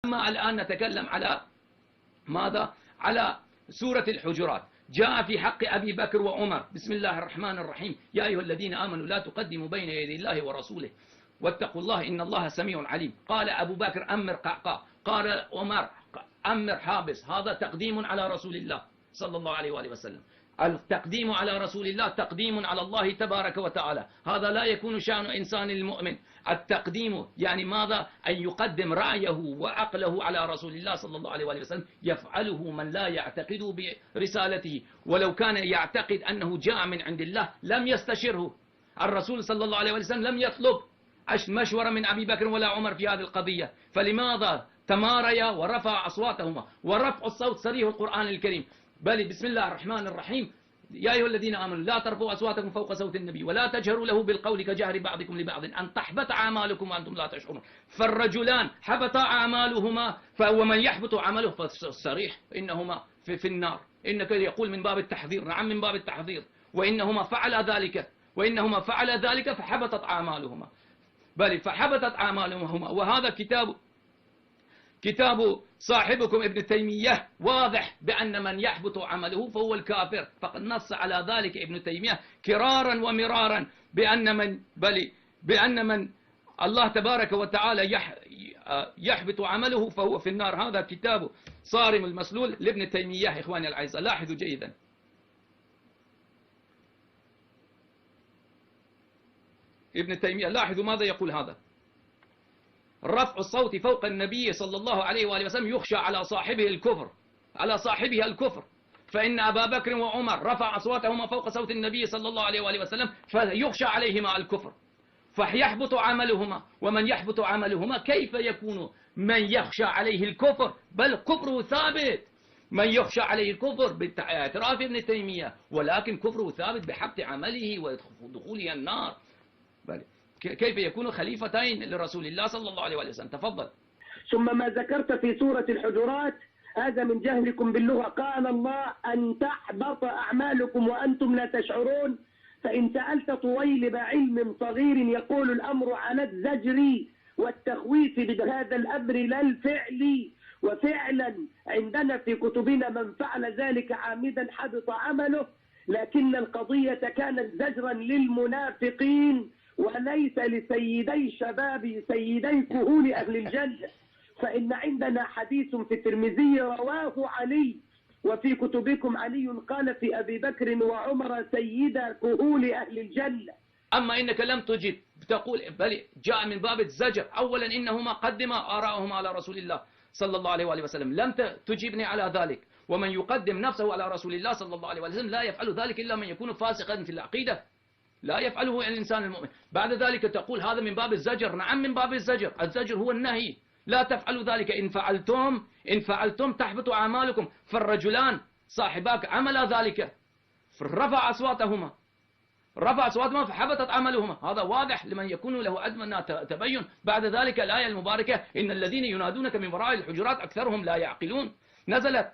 أما الآن نتكلم على ماذا؟ على سورة الحجرات. جاء في حق أبي بكر وعمر: بسم الله الرحمن الرحيم، يا أيها الذين آمنوا لا تقدموا بين يدي الله ورسوله واتقوا الله إن الله سميع عليم. قال أبو بكر: أمر قعقاع. قال عمر: أمر حابس. هذا تقديم على رسول الله صلى الله عليه وآله وسلم. التقديم على رسول الله تقديم على الله تبارك وتعالى، هذا لا يكون شأن إنسان المؤمن. التقديم يعني ماذا؟ أن يقدم رأيه وعقله على رسول الله صلى الله عليه وآله وسلم. يفعله من لا يعتقد برسالته، ولو كان يعتقد أنه جاء من عند الله لم يستشره. الرسول صلى الله عليه وسلم لم يطلب مشورة من أبي بكر ولا عمر في هذه القضية، فلماذا تماريا ورفع أصواتهما؟ ورفع الصوت صريح القرآن الكريم. بل بسم الله الرحمن الرحيم: يا أيها الذين آمنوا لا ترفعوا أصواتكم فوق صوت النبي ولا تجهروا له بالقول كجهر بعضكم لبعض أن تحبط أعمالكم وأنتم لا تشعرون. فالرجلان حبط أعمالهما، ومن يحبط عمله فالصريح إنهما في النار. إنك يقول من باب التحذير، نعم من باب التحذير. وإنهما فعل ذلك فحبطت أعمالهما. بل فحبطت أعمالهما. وهذا كتاب صاحبكم ابن تيمية واضح بأن من يحبط عمله فهو الكافر، فقد نص على ذلك ابن تيمية كرارا ومرارا بأن من الله تبارك وتعالى يحبط عمله فهو في النار. هذا كتاب صارم المسلول لابن تيمية إخواني الأعزاء. لاحظوا جيدا، ابن تيمية لاحظوا ماذا يقول هذا: رفع الصوت فوق النبي صلى الله عليه وآله وسلم يخشى على صاحبه الكفر، فإن أبا بكر وعمر رفع أصواتهما فوق صوت النبي صلى الله عليه وآله وسلم فيخشى عليهما الكفر، فيحبط عملهما. ومن يحبط عملهما كيف يكون من يخشى عليه الكفر؟ بل كفره ثابت. من يخشى عليه الكفر باعتراف ابن تيمية، ولكن كفره ثابت بحبط عمله ودخوله النار. بل كيف يكون خليفتين لرسول الله صلى الله عليه وسلم؟ تفضل. ثم ما ذكرت في سورة الحجرات هذا من جهلكم باللغة. قال الله: أن تحبط أعمالكم وأنتم لا تشعرون. فإن سألت طويلب علم صغير يقول الأمر على الزجر والتخويف بهذا الأمر لا الفعل. وفعلا عندنا في كتبنا من فعل ذلك عامدا حبط عمله، لكن القضية كانت زجرا للمنافقين وليس لسيدي شباب سيدي كهول أهل الجنة. فإن عندنا حديث في الترمذي رواه علي، وفي كتبكم علي قال في أبي بكر وعمر سيدا كهول أهل الجنة. أما إنك لم تجب، تقول بل جاء من باب الزجر. أولا إنهما قدما آراءهما على رسول الله صلى الله عليه وآله وسلم، لم تجيبني على ذلك. ومن يقدم نفسه على رسول الله صلى الله عليه وسلم لا يفعل ذلك إلا من يكون فاسقا في العقيدة، لا يفعله الإنسان المؤمن. بعد ذلك تقول هذا من باب الزجر. نعم من باب الزجر. الزجر هو النهي، لا تفعلوا ذلك. إن فعلتم تحبط أعمالكم. فالرجلان صاحباك عملا ذلك، رفع أصواتهما فحبطت عملهما. هذا واضح لمن يكون له أدنى تبين. بعد ذلك الآية المباركة: إن الذين ينادونك من وراء الحجرات أكثرهم لا يعقلون، نزلت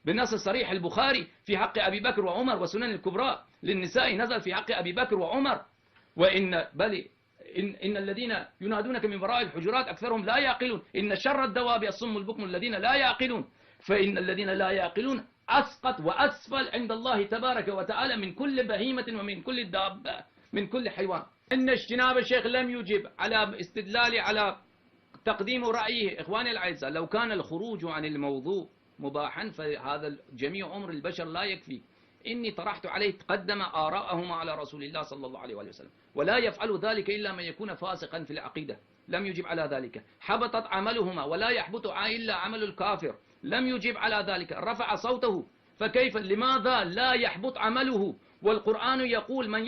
بالنص الصريح البخاري في حق أبي بكر وعمر، وسنن الكبرى للنساء نزل في حق أبي بكر وعمر. إن الذين ينادونك من وراء الحجرات أكثرهم لا يعقلون. إن شر الدواب الصم البكم الذين لا يعقلون. فإن الذين لا يعقلون أسقط وأسفل عند الله تبارك وتعالى من كل بهيمة ومن كل دابة من كل حيوان. إن اجتناب الشيخ لم يجب على استدلال على تقديم رأيه. إخواني الأعزاء، لو كان الخروج عن الموضوع مباحا فهذا جميع أمر البشر لا يكفي. إني طرحت عليه تقدم آراءهما على رسول الله صلى الله عليه وسلم، ولا يفعل ذلك إلا من يكون فاسقا في العقيدة. لم يجب على ذلك. حبطت عملهما ولا يحبط إلا عمل الكافر. لم يجب على ذلك. رفع صوته، فكيف لماذا لا يحبط عمله؟ والقرآن يقول من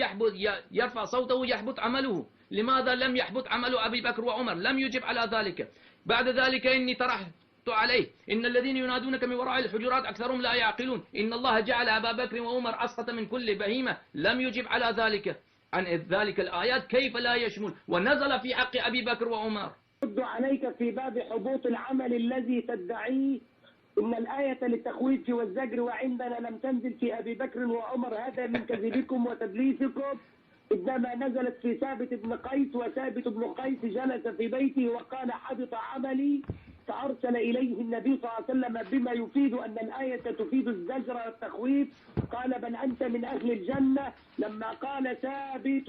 يرفع صوته يحبط عمله. لماذا لم يحبط عمل أبي بكر وعمر؟ لم يجب على ذلك. بعد ذلك إني طرحت عليه: إن الذين ينادونك من وراء الحجرات أكثرهم لا يعقلون. إن الله جعل أبا بكر وعمر أسقط من كل بهيمة. لم يجب على ذلك. عن ذلك الآيات كيف لا يشمل؟ ونزل في حق أبي بكر وعمر. رد عليك في باب حبوط العمل الذي تدعيه إن الآية للتخويف والزجر وعندنا لم تنزل في أبي بكر وعمر. هذا من كذبكم وتدليسكم. إنما نزلت في ثابت بن قيس، وثابت بن قيس جلس في بيته وقال حبط عملي، فأرسل إليه النبي صلى الله عليه وسلم بما يفيد أن الآية تفيد الزجر والتخويف. قال بل أنت من أهل الجنة، لما قال ثابت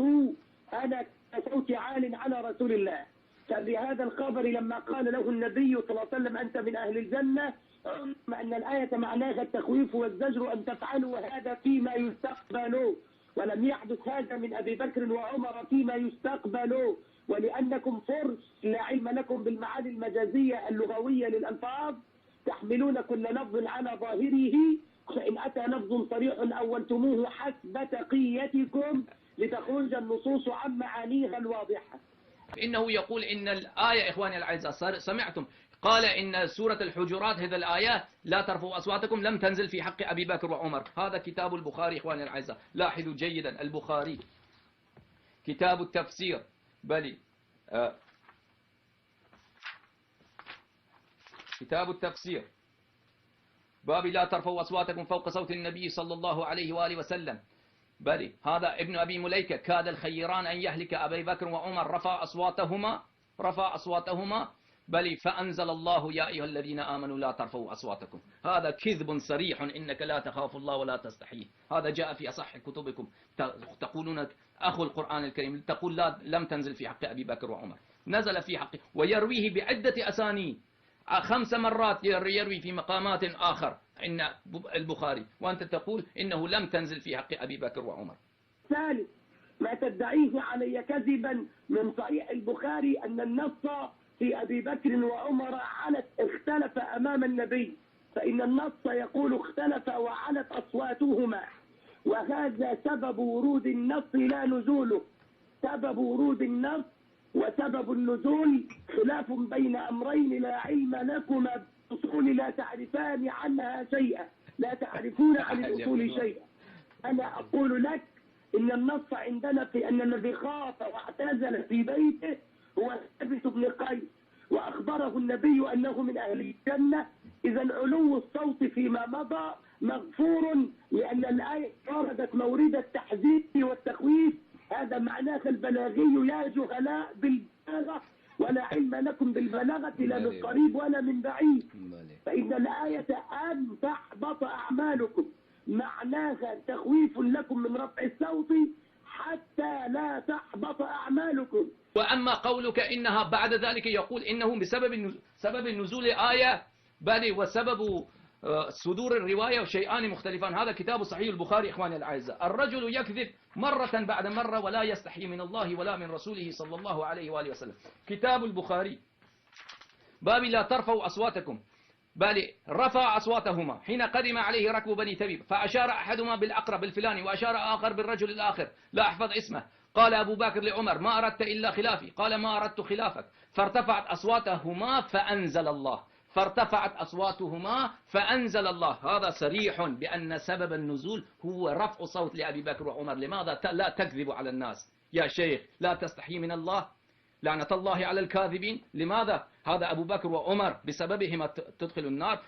أنا كصوت عال على رسول الله. فبهذا الخبر لما قال له النبي صلى الله عليه وسلم أنت من أهل الجنة، علم أن الآية معناها التخويف والزجر أن تفعلوا، وهذا فيما يستقبل، ولم يحدث هذا من أبي بكر وعمر فيما يستقبل. ولأنكم فرس لا علم لكم بالمعاني المجازية اللغوية للألفاظ، تحملون كل لفظ على ظاهره، فإن أتى لفظ صريح أولتموه حسب تقيتكم لتخرج النصوص عن معانيها الواضحة. إنه يقول إن الآية إخواني الأعزاء سمعتم قال إن سورة الحجرات هذه الآيات لا ترفعوا أصواتكم لم تنزل في حق أبي بكر وعمر. هذا كتاب البخاري إخواني الأعزاء، لاحظوا جيدا البخاري كتاب التفسير بل كتاب التفسير باب لا ترفعوا أصواتكم فوق صوت النبي صلى الله عليه وآله وسلم. بل هذا ابن أبي مليكة كاد الخيران أن يهلك أبي بكر وعمر رفع أصواتهما بل فأنزل الله يا أيها الذين آمنوا لا ترفعوا أصواتكم. هذا كذب صريح، إنك لا تخاف الله ولا تستحيه. هذا جاء في أصح كتبكم، تقولون أخو القرآن الكريم، تقول لا لم تنزل في حق أبي بكر وعمر، نزل في حقه، ويرويه بعدة أسانيد 5 مرات يروي في مقامات آخر إن البخاري، وأنت تقول إنه لم تنزل في حق أبي بكر وعمر. ثالث ما تدعيه علي كذبا من صحيح البخاري أن النص في أبي بكر وعمر اختلف أمام النبي، فإن النص يقول اختلف وعلت أصواتهما، وهذا سبب ورود النص لا نزوله. سبب ورود النص وسبب النزول خلاف بين أمرين لا علم لكما بالأصول، لا تعرفان عنها شيئا، لا تعرفون عن الأصول شيئا. أنا أقول لك إن النص عندنا في أن الذي خاف واعتزل في بيته هو ثابت بن قيس، وأخبره النبي أنه من أهل الجنة. إذا علو الصوت فيما مضى مغفور، لأن الآية وردت مورد التحذير والتخويف. هذا معناه البلاغي يا جهلاء بالبلاغة، ولا علم لكم بالبلاغة لا من قريب ولا من بعيد. فإن الآية أن تحبط أعمالكم معناها تخويف لكم من رفع الصوت حتى لا تحبط أعمالكم. وأما قولك إنها بعد ذلك يقول إنه بسبب سبب النزول آية بل وسبب صدور الرواية شيئان مختلفان. هذا كتاب صحيح البخاري إخواني الأعزاء. الرجل يكذب مرة بعد مرة ولا يستحي من الله ولا من رسوله صلى الله عليه وآله وسلم. كتاب البخاري باب لا ترفعوا أصواتكم بل رفع أصواتهما حين قدم عليه ركب بني تميم، فأشار أحدهما بالأقرب الفلاني وأشار آخر بالرجل الآخر لا أحفظ اسمه. قال أبو بكر لعمر ما أردت إلا خلافي، قال ما أردت خلافك. فارتفعت أصواتهما فأنزل الله. هذا صريح بأن سبب النزول هو رفع صوت لأبي بكر وعمر. لماذا لا تكذب على الناس يا شيخ؟ لا تستحي من الله؟ لعنة الله على الكاذبين. لماذا؟ هذا أبو بكر وعمر بسببهما تدخل النار.